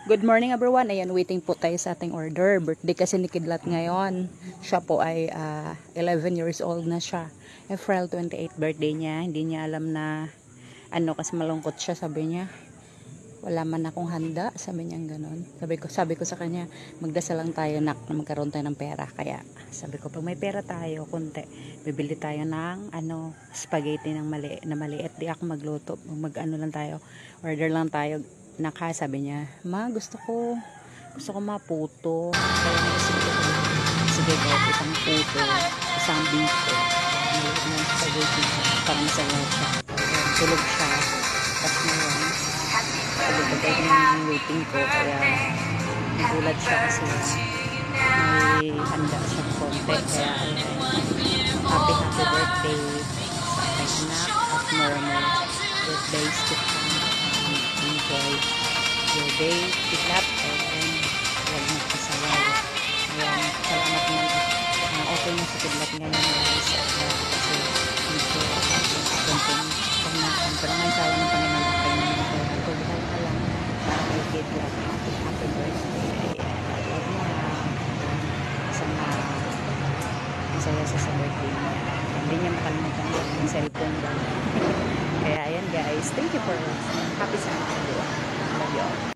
Good morning everyone. Ayan, waiting po tayo sa ating order. Birthday kasi ni Kidlat ngayon. Siya po ay 11 years old na siya. April 28 birthday niya. Hindi niya alam na kasi malungkot siya, sabi niya. Wala man akong handa, sabi niya gano'n. Sabi ko sa kanya, magdasal lang tayo na magkaroon tayo ng pera. Kaya sabi ko, pag may pera tayo, konti, bibili tayo ng spaghetti ng maliit. Di ako magluto. Lang tayo. Order lang tayo. Sabi niya, ma, gusto ko maputo. Kaya naisip ko, sige go, isang puto, isang biko, maliit na spaghetti, parang masayaw siya. Tulog siya. Tapos ngayon, pagkagay ko ng waiting ko, kaya nagulat siya kasi may handa siya konti. Kaya happy birthday sa aking anak at normal birthdays to come. Enjoy your day, Kidlat, and huwag magpasaway. Ayan, salamat naman. Okay na sa Kidlat ngayon guys. Kasi medyo konting pagnakan. Pero ngayon sawa ng Panginoon okay na naman. Tulad ka lang para kay Kidlat. Happy birthday. Ayan, love mo na. Sana masaya sa birthday niya. Hindi niya makalimutan yung cellphone lang. Kaya ayan guys, thank you for watching. Happy Sunday everyone. Love you all.